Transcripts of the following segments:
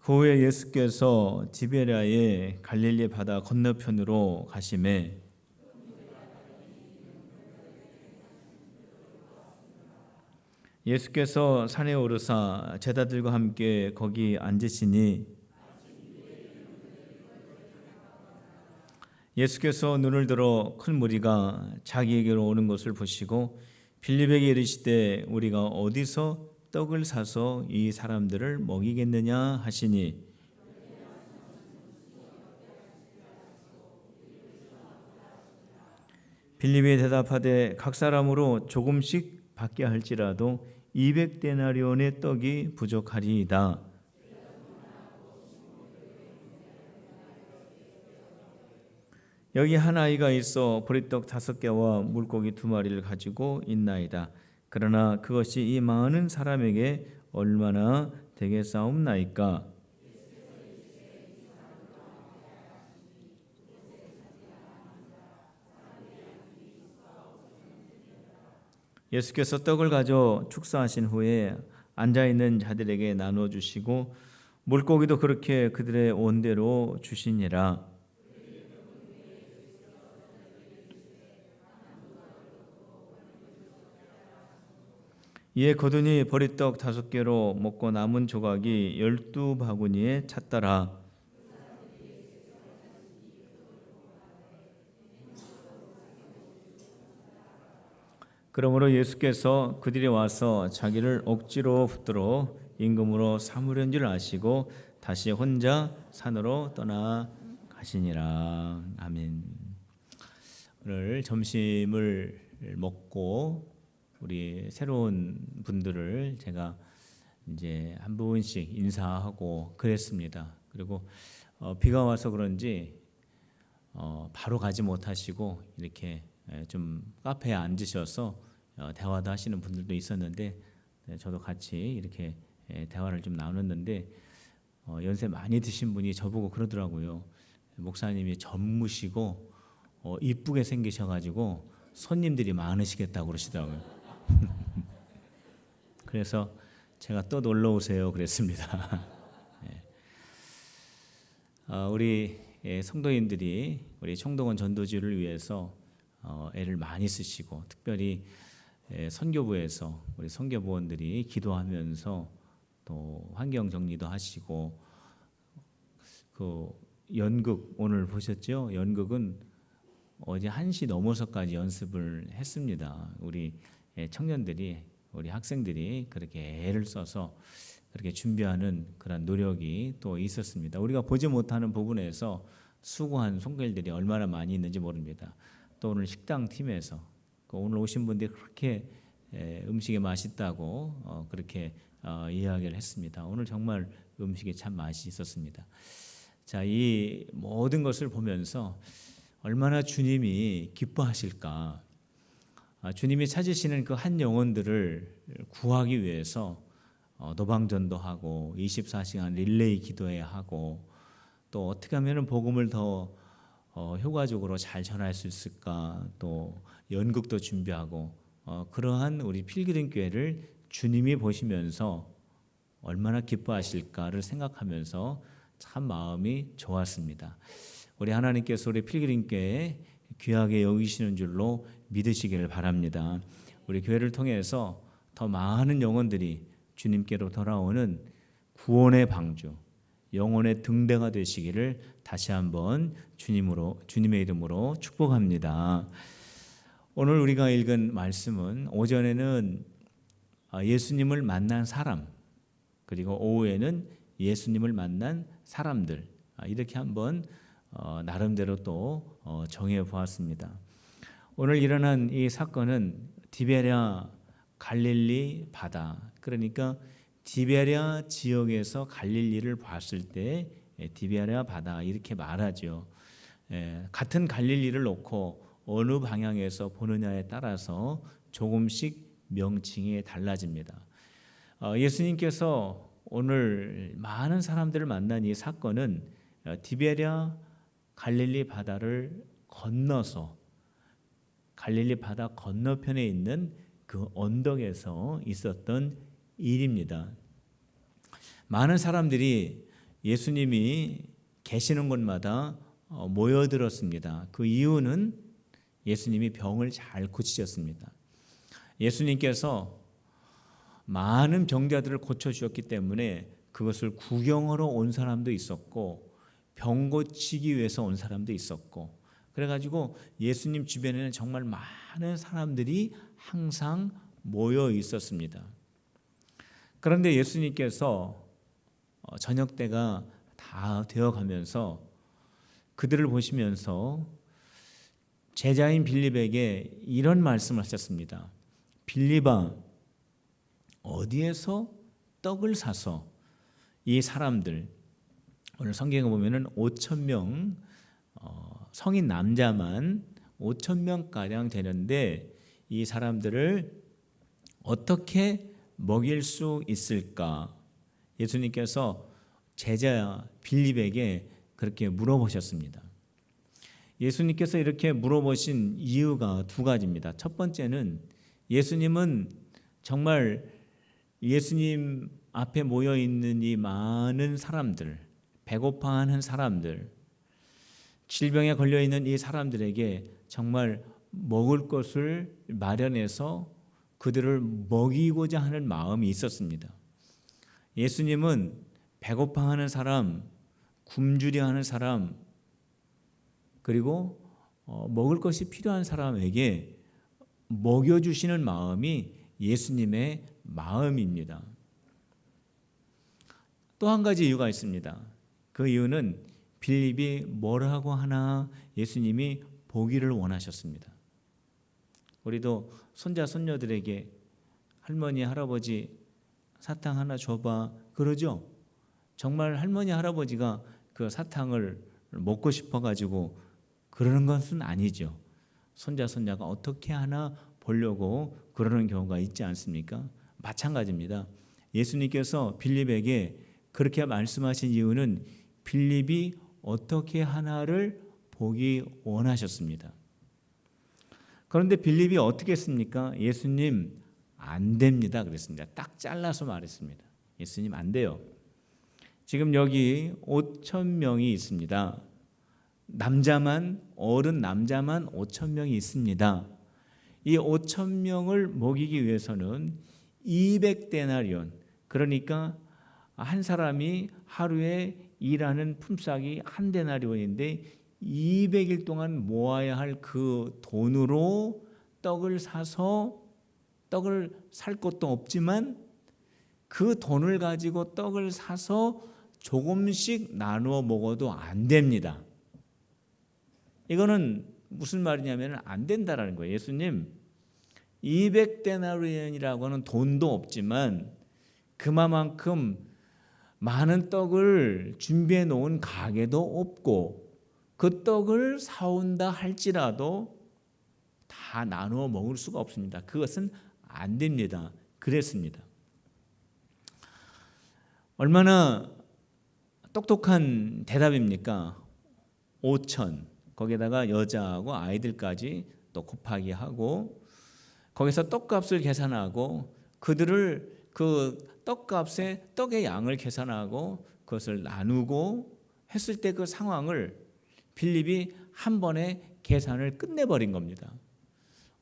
그 후에 예수께서 디베랴의 갈릴리 바다 건너편으로 가시매 예수께서 산에 오르사 제자들과 함께 거기 앉으시니 예수께서 눈을 들어 큰 무리가 자기에게로 오는 것을 보시고 빌립에게 이르시되 우리가 어디서 떡을 사서 이 사람들을 먹이겠느냐 하시니 빌립이 대답하되 각 사람으로 조금씩 받게 할지라도 200데나리온의 떡이 부족하리이다. 여기 한 아이가 있어 보리떡 5개와 물고기 2마리를 가지고 있나이다. 그러나 그것이 이 많은 사람에게 얼마나 되겠사옵나이까? 예수께서 떡을 가져 축사하신 후에 앉아있는 자들에게 나누어 주시고 물고기도 그렇게 그들의 온대로 주시니라. 이에 거두니 보리떡 5개로 먹고 남은 조각이 12바구니에 찼더라. 그러므로 예수께서 그들이 와서 자기를 억지로 붙들어 임금으로 삼으려는 줄 아시고 다시 혼자 산으로 떠나 가시니라. 아멘. 오늘 점심을 먹고 우리 새로운 분들을 제가 이제 한 분씩 인사하고 그랬습니다. 그리고 비가 와서 그런지 바로 가지 못하시고 이렇게 좀 카페에 앉으셔서 대화도 하시는 분들도 있었는데 저도 같이 이렇게 대화를 좀 나눴는데 연세 많이 드신 분이 저보고 그러더라고요. 목사님이 젊으시고 이쁘게 생기셔가지고 손님들이 많으시겠다고 그러시더라고요. 그래서 제가 또 놀러 오세요 그랬습니다. 우리 성도님들이 우리 청동원 전도지를 위해서 애를 많이 쓰시고 특별히 선교부에서 우리 선교부원들이 기도하면서 또 환경 정리도 하시고 그 연극 오늘 보셨죠? 연극은 어제 1시 넘어서까지 연습을 했습니다. 우리 청년들이 우리 학생들이 그렇게 애를 써서 그렇게 준비하는 그런 노력이 또 있었습니다. 우리가 보지 못하는 부분에서 수고한 손길들이 얼마나 많이 있는지 모릅니다. 또 오늘 식당 팀에서 오늘 오신 분들이 그렇게 음식이 맛있다고 그렇게 이야기를 했습니다. 오늘 정말 음식이 참 맛이 있었습니다. 자, 이 모든 것을 보면서 얼마나 주님이 기뻐하실까? 주님이 찾으시는 그 한 영혼들을 구하기 위해서 도방전도 하고 24시간 릴레이 기도해야 하고 또 어떻게 하면 복음을 더 효과적으로 잘 전할 수 있을까? 또 연극도 준비하고 그러한 우리 필그림 교회를 주님이 보시면서 얼마나 기뻐하실까를 생각하면서 참 마음이 좋았습니다. 우리 하나님께서 우리 필그림 교회에 귀하게 여기시는 줄로 믿으시기를 바랍니다. 우리 교회를 통해서 더 많은 영혼들이 주님께로 돌아오는 구원의 방주, 영혼의 등대가 되시기를 다시 한번 주님의 이름으로 축복합니다. 오늘 우리가 읽은 말씀은 오전에는 예수님을 만난 사람, 그리고 오후에는 예수님을 만난 사람들, 이렇게 한번 나름대로 또 정해 보았습니다. 오늘 일어난 이 사건은 디베랴 갈릴리 바다, 그러니까 디베랴 지역에서 갈릴리를 봤을 때 디베랴 바다 이렇게 말하죠. 같은 갈릴리를 놓고 어느 방향에서 보느냐에 따라서 조금씩 명칭이 달라집니다. 예수님께서 오늘 많은 사람들을 만난 이 사건은 디베랴 갈릴리 바다를 건너서 갈릴리 바다 건너편에 있는 그 언덕에서 있었던 일입니다. 많은 사람들이 예수님이 계시는 곳마다 모여들었습니다. 그 이유는 예수님이 병을 잘 고치셨습니다. 예수님께서 많은 병자들을 고쳐주셨기 때문에 그것을 구경하러 온 사람도 있었고 병 고치기 위해서 온 사람도 있었고, 그래가지고 예수님 주변에는 정말 많은 사람들이 항상 모여 있었습니다. 그런데 예수님께서 저녁 때가 다 되어가면서 그들을 보시면서 제자인 빌립에게 이런 말씀을 하셨습니다. 빌립아, 어디에서 떡을 사서 이 사람들, 오늘 성경에 보면은 5,000명, 성인 남자만 5,000명가량 되는데 이 사람들을 어떻게 먹일 수 있을까? 예수님께서 제자 빌립에게 그렇게 물어보셨습니다. 예수님께서 이렇게 물어보신 이유가 두 가지입니다. 첫 번째는 예수님은 정말 예수님 앞에 모여 있는 이 많은 사람들, 배고파하는 사람들, 질병에 걸려 있는 이 사람들에게 정말 먹을 것을 마련해서 그들을 먹이고자 하는 마음이 있었습니다. 예수님은 배고파하는 사람, 굶주려하는 사람, 그리고 먹을 것이 필요한 사람에게 먹여주시는 마음이 예수님의 마음입니다. 또 한 가지 이유가 있습니다. 그 이유는 빌립이 뭐라고 하나 예수님이 보기를 원하셨습니다. 우리도 손자 손녀들에게 할머니 할아버지 사탕 하나 줘봐 그러죠. 정말 할머니 할아버지가 그 사탕을 먹고 싶어가지고 그러는 것은 아니죠. 손자 손녀가 어떻게 하나 보려고 그러는 경우가 있지 않습니까? 마찬가지입니다. 예수님께서 빌립에게 그렇게 말씀하신 이유는 빌립이 어떻게 하나를 보기 원하셨습니다. 그런데 빌립이 어떻게 했습니까? 예수님 안 됩니다 그랬습니다. 딱 잘라서 말했습니다. 예수님 안 돼요. 지금 여기 5,000명이 있습니다. 어른 남자만 5,000명이 있습니다. 이 5,000명을 먹이기 위해서는 200데나리온, 그러니까 한 사람이 하루에 일하는 품삯이 한 데나리온인데 200일 동안 모아야 할 그 돈으로 떡을 사서, 떡을 살 것도 없지만 그 돈을 가지고 떡을 사서 조금씩 나누어 먹어도 안 됩니다. 이거는 무슨 말이냐면 안 된다라는 거예요. 예수님 200데나리온이라고 하는 돈도 없지만 그만큼 많은 떡을 준비해 놓은 가게도 없고 그 떡을 사온다 할지라도 다 나누어 먹을 수가 없습니다. 그것은 안 됩니다. 그랬습니다. 얼마나 똑똑한 대답입니까? 5,000, 거기다가 여자하고 아이들까지 또 곱하기 하고 거기서 떡값을 계산하고 그들을 그 떡값에 떡의 양을 계산하고 그것을 나누고 했을 때 그 상황을 빌립이 한 번에 계산을 끝내버린 겁니다.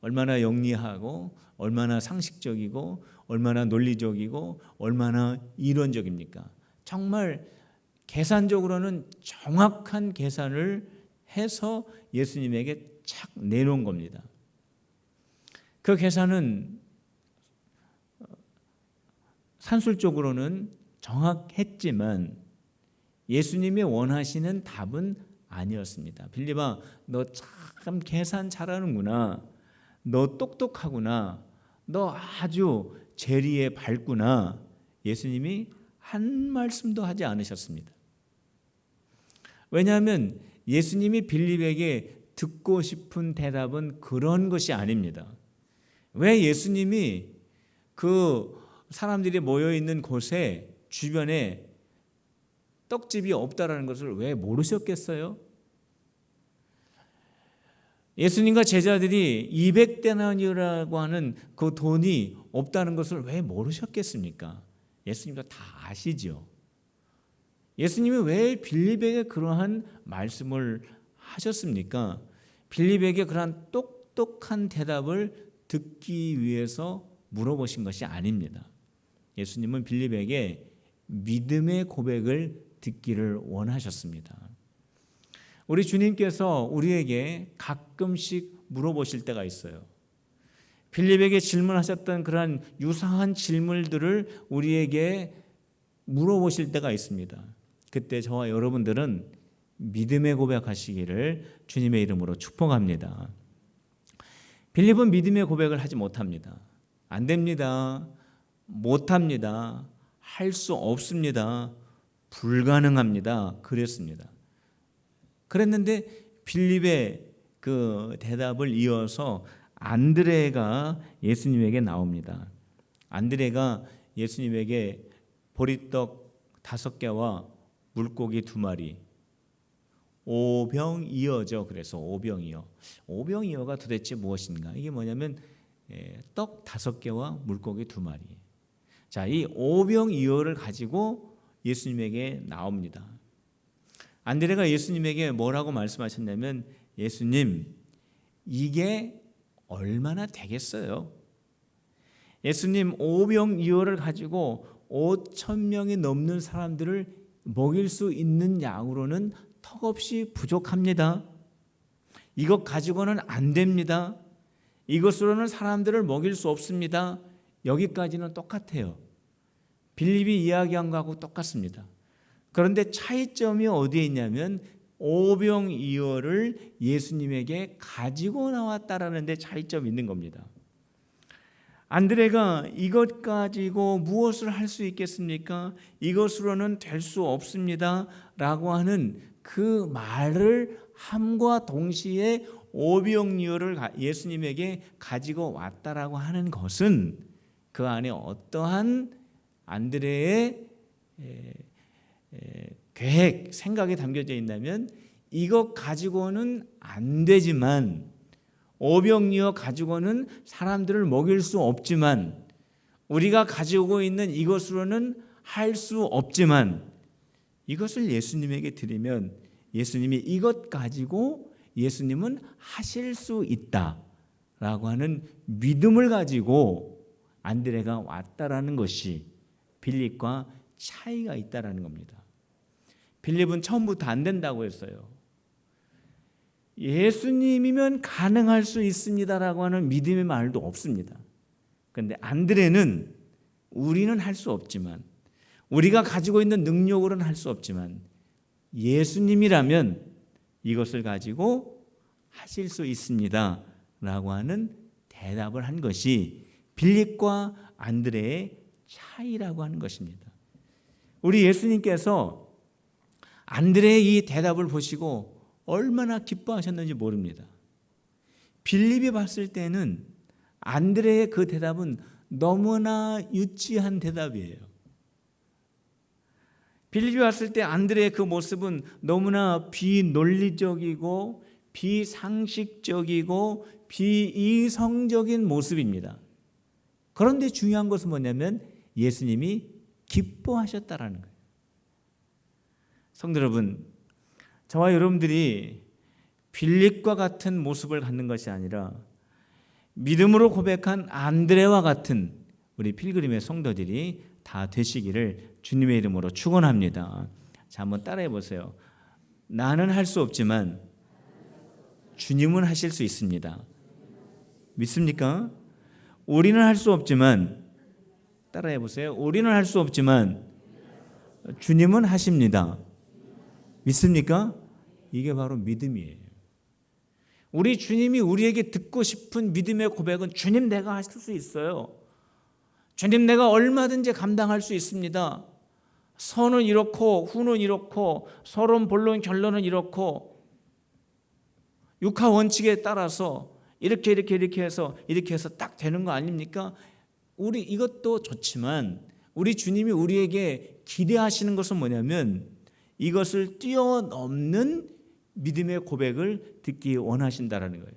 얼마나 영리하고 얼마나 상식적이고 얼마나 논리적이고 얼마나 이론적입니까? 정말 계산적으로는 정확한 계산을 해서 예수님에게 착 내놓은 겁니다. 그 계산은 산술적으로는 정확했지만 예수님이 원하시는 답은 아니었습니다. 빌립아, 너 참 계산 잘하는구나. 너 똑똑하구나. 너 아주 재리에 밝구나. 예수님이 한 말씀도 하지 않으셨습니다. 왜냐하면 예수님이 빌립에게 듣고 싶은 대답은 그런 것이 아닙니다. 왜 예수님이 그 사람들이 모여있는 곳에 주변에 떡집이 없다라는 것을 왜 모르셨겠어요? 예수님과 제자들이 200데나리온이라고 하는 그 돈이 없다는 것을 왜 모르셨겠습니까? 예수님도 다 아시죠. 예수님이 왜 빌립에게 그러한 말씀을 하셨습니까? 빌립에게 그러한 똑똑한 대답을 듣기 위해서 물어보신 것이 아닙니다. 예수님은 빌립에게 믿음의 고백을 듣기를 원하셨습니다. 우리 주님께서 우리에게 가끔씩 물어보실 때가 있어요. 빌립에게 질문하셨던 그러한 유사한 질문들을 우리에게 물어보실 때가 있습니다. 그때 저와 여러분들은 믿음의 고백하시기를 주님의 이름으로 축복합니다. 빌립은 믿음의 고백을 하지 못합니다. 안 됩니다. 못합니다. 할 수 없습니다. 불가능합니다. 그랬습니다. 그랬는데 빌립의 그 대답을 이어서 안드레가 예수님에게 나옵니다. 안드레가 예수님에게 보리떡 5개와 물고기 2마리, 오병이어죠. 그래서 오병이어. 오병이어가 도대체 무엇인가? 이게 뭐냐면 떡 5개와 물고기 2마리. 자, 이 오병이어를 가지고 예수님에게 나옵니다. 안드레가 예수님에게 뭐라고 말씀하셨냐면, 예수님, 이게 얼마나 되겠어요? 예수님, 오병이어를 가지고 5,000명이 넘는 사람들을 먹일 수 있는 양으로는 턱없이 부족합니다. 이것 가지고는 안 됩니다. 이것으로는 사람들을 먹일 수 없습니다. 여기까지는 똑같아요. 빌립이 이야기한 거하고 똑같습니다. 그런데 차이점이 어디에 있냐면 오병이어를 예수님에게 가지고 나왔다라는 데 차이점이 있는 겁니다. 안드레가 이것 가지고 무엇을 할 수 있겠습니까? 이것으로는 될 수 없습니다 라고 하는 그 말을 함과 동시에 오병이어를 예수님에게 가지고 왔다라고 하는 것은 그 안에 어떠한 안드레의 계획, 생각이 담겨져 있냐면 이것 가지고는 안 되지만, 오병이어 가지고는 사람들을 먹일 수 없지만, 우리가 가지고 있는 이것으로는 할 수 없지만, 이것을 예수님에게 드리면 예수님이 이것 가지고 예수님은 하실 수 있다라고 하는 믿음을 가지고 안드레가 왔다라는 것이 빌립과 차이가 있다라는 겁니다. 빌립은 처음부터 안 된다고 했어요. 예수님이면 가능할 수 있습니다라고 하는 믿음의 말도 없습니다. 그런데 안드레는 우리는 할 수 없지만, 우리가 가지고 있는 능력으로는 할 수 없지만 예수님이라면 이것을 가지고 하실 수 있습니다 라고 하는 대답을 한 것이 빌립과 안드레의 차이라고 하는 것입니다. 우리 예수님께서 안드레의 이 대답을 보시고 얼마나 기뻐하셨는지 모릅니다. 빌립이 봤을 때는 안드레의 그 대답은 너무나 유치한 대답이에요. 빌립이 봤을 때 안드레의 그 모습은 너무나 비논리적이고 비상식적이고 비이성적인 모습입니다. 그런데 중요한 것은 뭐냐면 예수님이 기뻐하셨다라는 거예요. 성도 여러분, 저와 여러분들이 빌립과 같은 모습을 갖는 것이 아니라 믿음으로 고백한 안드레와 같은 우리 필그림의 성도들이 다 되시기를 주님의 이름으로 축원합니다. 자, 한번 따라해 보세요. 나는 할 수 없지만 주님은 하실 수 있습니다. 믿습니까? 우리는 할 수 없지만, 따라해 보세요. 우리는 할 수 없지만 주님은 하십니다. 믿습니까? 이게 바로 믿음이에요. 우리 주님이 우리에게 듣고 싶은 믿음의 고백은, 주님, 내가 하실 수 있어요. 주님, 내가 얼마든지 감당할 수 있습니다. 선은 이렇고 후는 이렇고 서론 본론 결론은 이렇고 육하 원칙에 따라서 이렇게 해서 딱 되는 거 아닙니까? 우리 이것도 좋지만 우리 주님이 우리에게 기대하시는 것은 뭐냐면 이것을 뛰어넘는 믿음의 고백을 듣기 원하신다라는 거예요.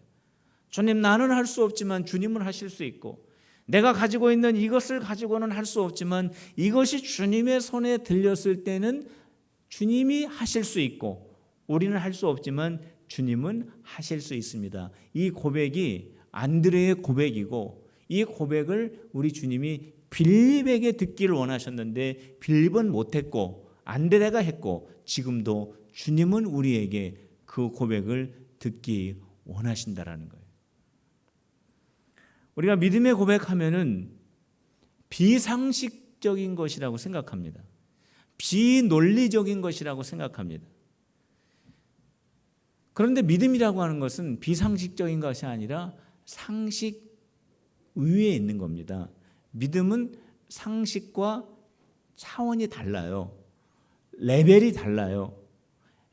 주님, 나는 할 수 없지만 주님은 하실 수 있고, 내가 가지고 있는 이것을 가지고는 할 수 없지만 이것이 주님의 손에 들렸을 때는 주님이 하실 수 있고 우리는 할 수 없지만 주님은 하실 수 있습니다. 이 고백이 안드레의 고백이고 이 고백을 우리 주님이 빌립에게 듣기를 원하셨는데 빌립은 못했고 안드레가 했고 지금도 주님은 우리에게 그 고백을 듣기 원하신다라는 거예요. 우리가 믿음의 고백하면은 비상식적인 것이라고 생각합니다. 비논리적인 것이라고 생각합니다. 그런데 믿음이라고 하는 것은 비상식적인 것이 아니라 상식 위에 있는 겁니다. 믿음은 상식과 차원이 달라요. 레벨이 달라요.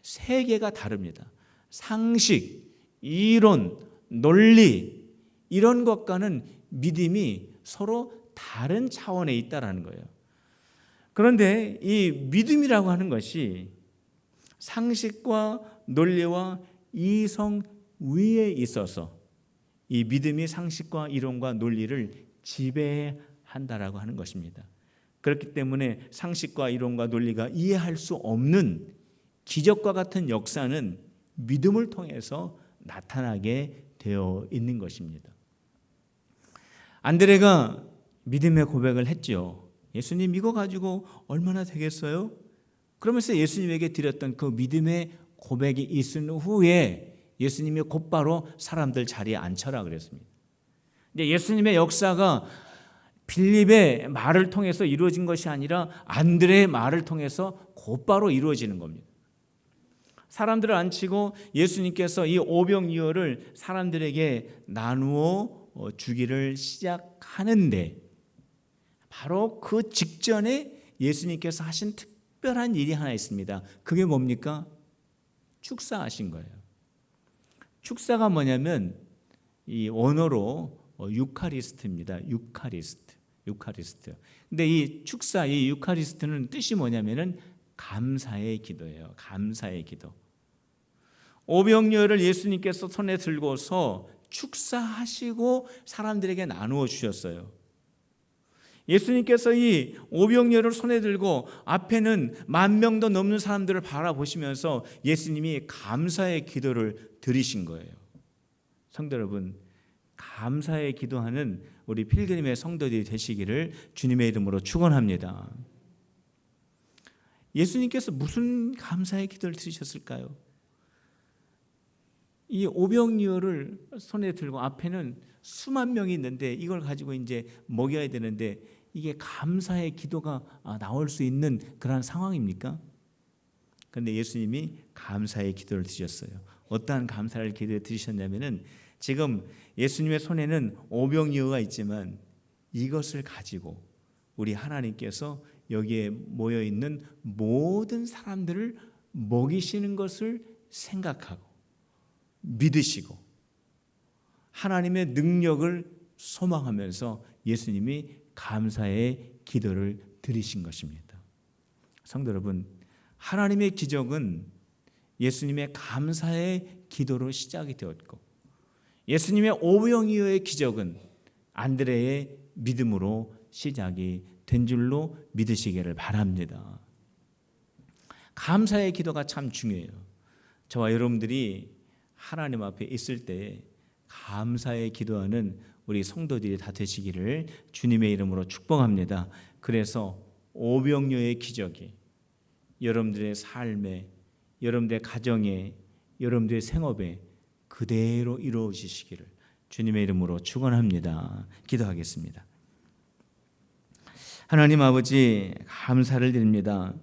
세계가 다릅니다. 상식, 이론, 논리 이런 것과는 믿음이 서로 다른 차원에 있다라는 거예요. 그런데 이 믿음이라고 하는 것이 상식과 논리와 이성 위에 있어서 이 믿음이 상식과 이론과 논리를 지배한다라고 하는 것입니다. 그렇기 때문에 상식과 이론과 논리가 이해할 수 없는 기적과 같은 역사는 믿음을 통해서 나타나게 되어 있는 것입니다. 안드레가 믿음의 고백을 했죠. 예수님 이거 가지고 얼마나 되겠어요? 그러면서 예수님에게 드렸던 그 믿음의 고백이 있은 후에 예수님이 곧바로 사람들 자리에 앉혀라 그랬습니다. 근데 예수님의 역사가 빌립의 말을 통해서 이루어진 것이 아니라 안드레의 말을 통해서 곧바로 이루어지는 겁니다. 사람들을 앉히고 예수님께서 이 오병이어를 사람들에게 나누어 주기를 시작하는데 바로 그 직전에 예수님께서 하신 특별한 일이 하나 있습니다. 그게 뭡니까? 축사하신 거예요. 축사가 뭐냐면 이 원어로 유카리스트입니다. 유카리스트. 근데 이 축사, 이 유카리스트는 뜻이 뭐냐면은 감사의 기도예요. 감사의 기도. 오병이어를 예수님께서 손에 들고서 축사하시고 사람들에게 나누어 주셨어요. 예수님께서 이 오병이어를 손에 들고 앞에는 10,000명도 넘는 사람들을 바라보시면서 예수님이 감사의 기도를 드리신 거예요. 성도 여러분, 감사의 기도하는 우리 필그림의 성도들이 되시기를 주님의 이름으로 축원합니다. 예수님께서 무슨 감사의 기도를 드리셨을까요? 이 오병이어를 손에 들고 앞에는 수만 명이 있는데 이걸 가지고 이제 먹여야 되는데 이게 감사의 기도가 나올 수 있는 그런 상황입니까? 그런데 예수님이 감사의 기도를 드렸어요. 어떠한 감사를 기도에 드리셨냐면은 지금 예수님의 손에는 오병이어가 있지만 이것을 가지고 우리 하나님께서 여기에 모여 있는 모든 사람들을 먹이시는 것을 생각하고 믿으시고 하나님의 능력을 소망하면서 예수님이 감사의 기도를 드리신 것입니다. 성도 여러분, 하나님의 기적은 예수님의 감사의 기도로 시작이 되었고 예수님의 오병이어의 기적은 안드레의 믿음으로 시작이 된 줄로 믿으시기를 바랍니다. 감사의 기도가 참 중요해요. 저와 여러분들이 하나님 앞에 있을 때 감사의 기도하는 우리 성도들이 다 되시기를 주님의 이름으로 축복합니다. 그래서 오병이어의 기적이 여러분들의 삶에, 여러분들의 가정에, 여러분들의 생업에 그대로 이루어지시기를 주님의 이름으로 축원합니다. 기도하겠습니다. 하나님 아버지 감사를 드립니다.